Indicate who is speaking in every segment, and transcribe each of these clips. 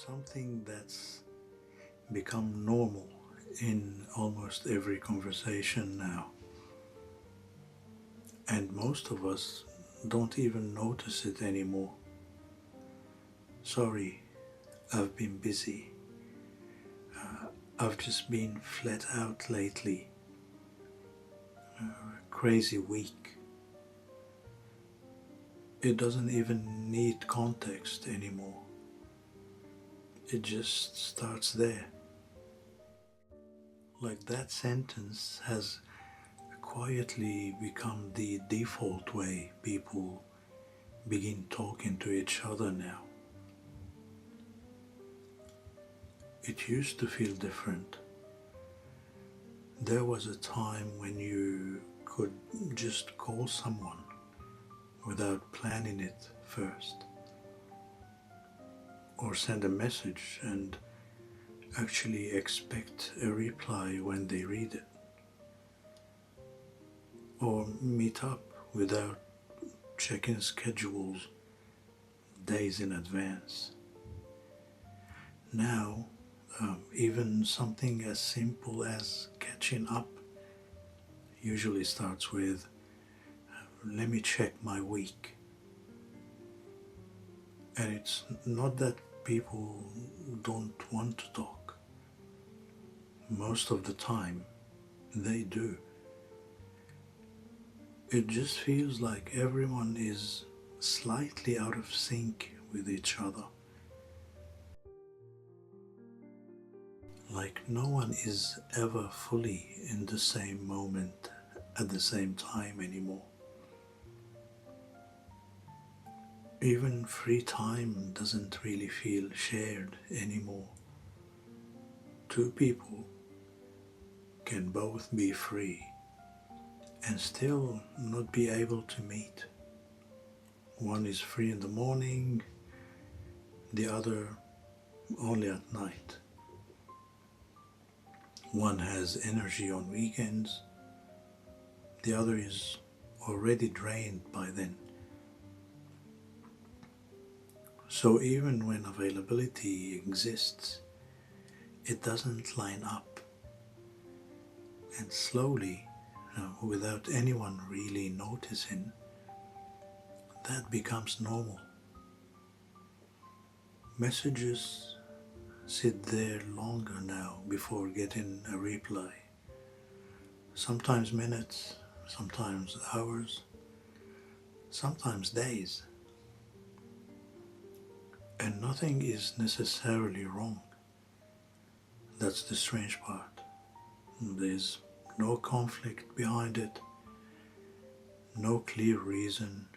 Speaker 1: something that's become normal in almost every conversation now. And most of us don't even notice it anymore. Sorry, I've been busy. I've just been flat out lately. Crazy week. It doesn't even need context anymore. It just starts there. Like that sentence has quietly become the default way people begin talking to each other now. It used to feel different. There was a time when you could just call someone without planning it first, or send a message and actually expect a reply when they read it, or meet up without checking schedules days in advance. Now, even something as simple as catching up usually starts with, let me check my week. And it's not that people don't want to talk. Most of the time, they do. It just feels like everyone is slightly out of sync with each other. Like no one is ever fully in the same moment at the same time anymore. Even free time doesn't really feel shared anymore. Two people can both be free and still not be able to meet. One is free in the morning, the other only at night. One has energy on weekends, the other is already drained by then. So even when availability exists, it doesn't line up. And slowly, without anyone really noticing, that becomes normal. Messages sit there longer now before getting a reply. Sometimes minutes, sometimes hours, sometimes days. And nothing is necessarily wrong. That's the strange part. There's no conflict behind it, no clear reason,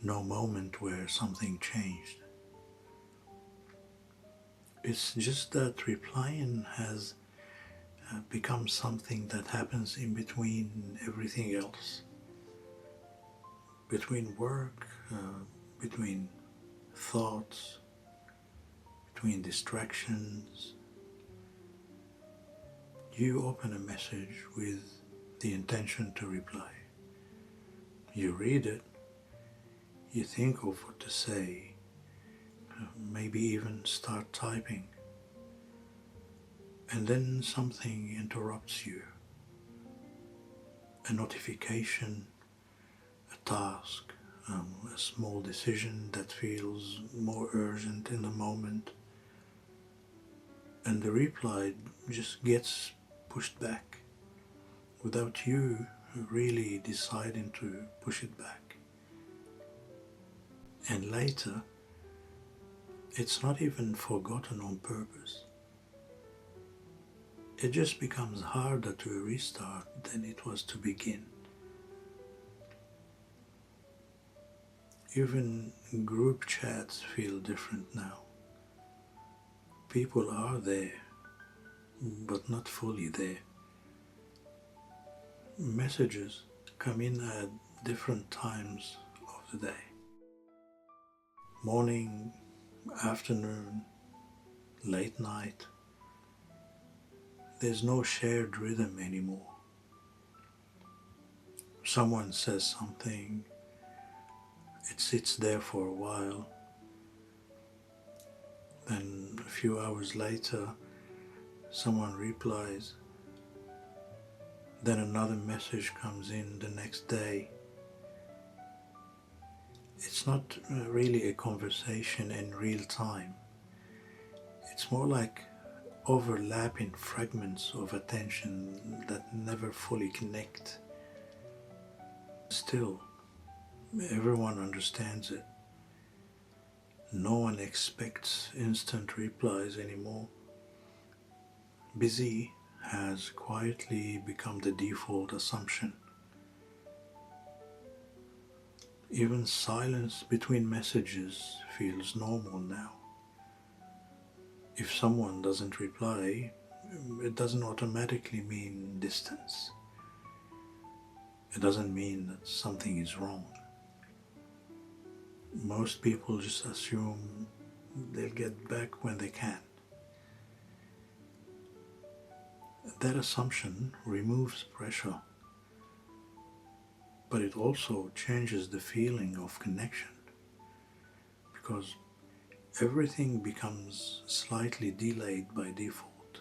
Speaker 1: no moment where something changed. It's just that replying has become something that happens in between everything else. Between work, between thoughts, between distractions. You open a message with the intention to reply. You read it, you think of what to say, maybe even start typing. And then something interrupts you. A notification, a task, a small decision that feels more urgent in the moment. And the reply just gets pushed back without you really deciding to push it back. And later, it's not even forgotten on purpose. It just becomes harder to restart than it was to begin. Even group chats feel different now. People are there, but not fully there. Messages come in at different times of the day. Morning, afternoon, late night. There's no shared rhythm anymore. Someone says something, it sits there for a while, Then a few hours later, someone replies. Then another message comes in the next day. It's not really a conversation in real time. It's more like overlapping fragments of attention that never fully connect. Still, everyone understands it. No one expects instant replies anymore. Busy has quietly become the default assumption. Even silence between messages feels normal now. If someone doesn't reply, it doesn't automatically mean distance. It doesn't mean that something is wrong. Most people just assume they'll get back when they can. That assumption removes pressure, but it also changes the feeling of connection because everything becomes slightly delayed by default.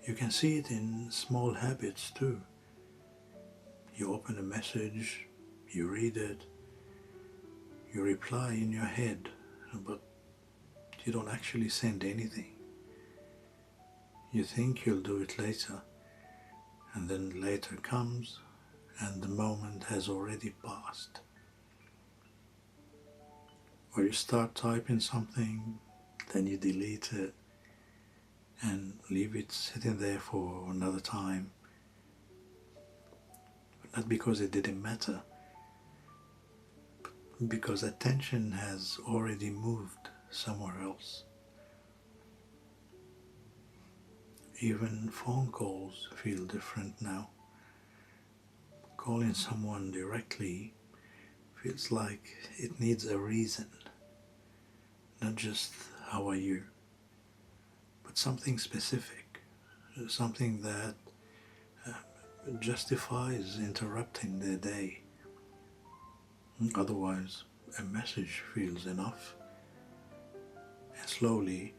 Speaker 1: You can see it in small habits too. You open a message, you read it, you reply in your head, but you don't actually send anything. You think you'll do it later, and then later comes, and the moment has already passed. Or you start typing something, then you delete it, and leave it sitting there for another time. But not because it didn't matter, but because attention has already moved somewhere else. Even phone calls feel different now. Calling someone directly feels like it needs a reason, not just how are you, but something specific, something that justifies interrupting their day. Otherwise, a message feels enough, and slowly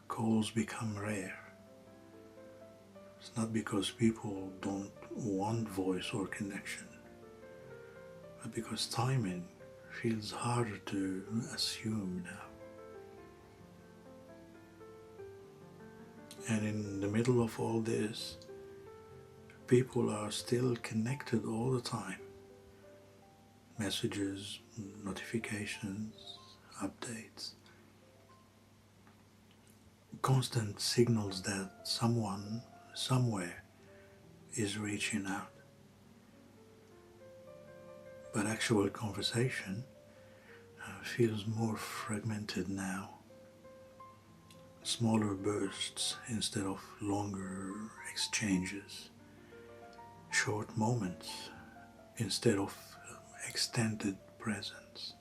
Speaker 1: calls become rare. It's not because people don't want voice or connection, but because timing feels harder to assume now. And in the middle of all this, people are still connected all the time. Messages, notifications, updates. Constant signals that someone, somewhere, is reaching out. But actual conversation feels more fragmented now. Smaller bursts instead of longer exchanges. Short moments instead of extended presence.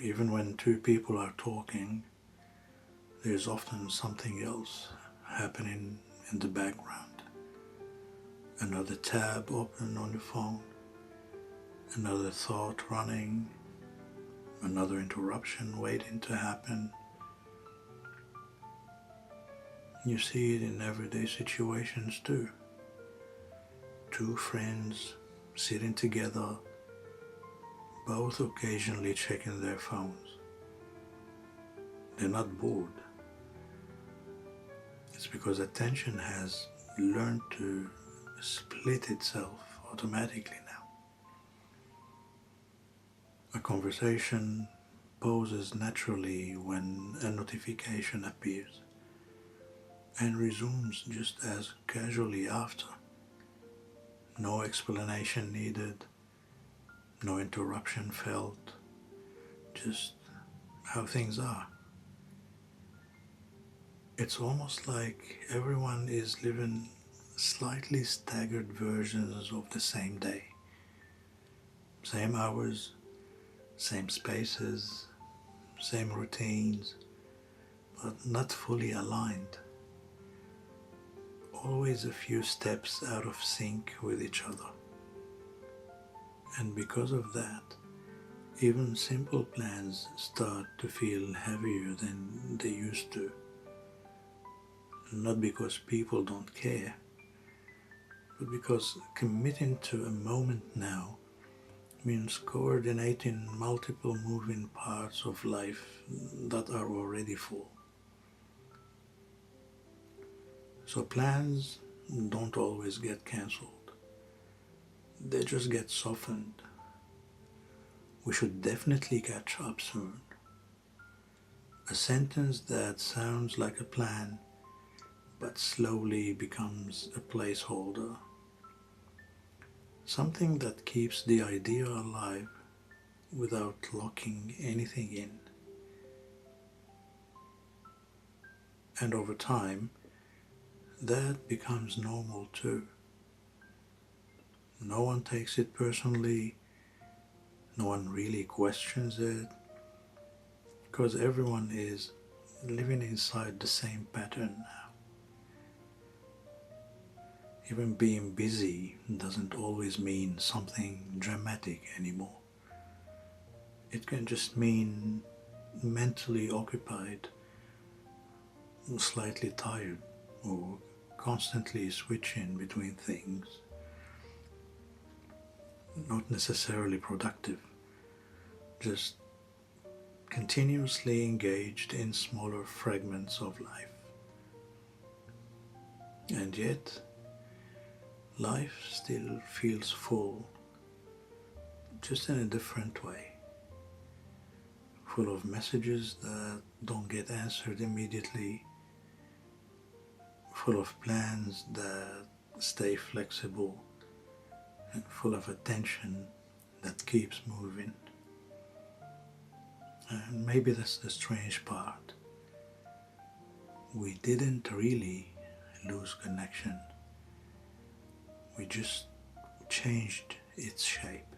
Speaker 1: Even when two people are talking, there's often something else happening in the background. Another tab open on the phone, another thought running, another interruption waiting to happen. You see it in everyday situations too. Two friends sitting together, both occasionally checking their phones. They're not bored. It's because attention has learned to split itself automatically now. A conversation pauses naturally when a notification appears and resumes just as casually after. No explanation needed, no interruption felt, just how things are. It's almost like everyone is living slightly staggered versions of the same day. Same hours, same spaces, same routines, but not fully aligned. Always a few steps out of sync with each other. And because of that, even simple plans start to feel heavier than they used to. Not because people don't care, but because committing to a moment now means coordinating multiple moving parts of life that are already full. So plans don't always get cancelled, they just get softened. We should definitely catch up soon. A sentence that sounds like a plan but slowly becomes a placeholder. Something that keeps the idea alive without locking anything in. And over time, that becomes normal too. No one takes it personally, no one really questions it, because everyone is living inside the same pattern now. Even being busy doesn't always mean something dramatic anymore. It can just mean mentally occupied, slightly tired, or constantly switching between things. Not necessarily productive, just continuously engaged in smaller fragments of life. And yet, life still feels full, just in a different way. Full of messages that don't get answered immediately, full of plans that stay flexible, and full of attention that keeps moving. And maybe that's the strange part. We didn't really lose connection. We just changed its shape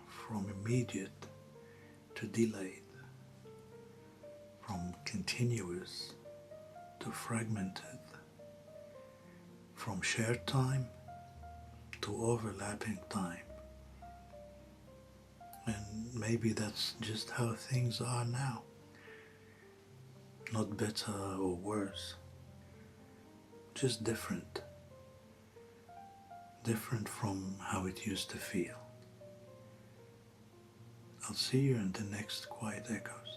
Speaker 1: from immediate to delayed, from continuous to fragmented, from shared time to overlapping time. And maybe that's just how things are now. Not better or worse, just different. Different from how it used to feel. I'll see you in the next Quiet Echoes.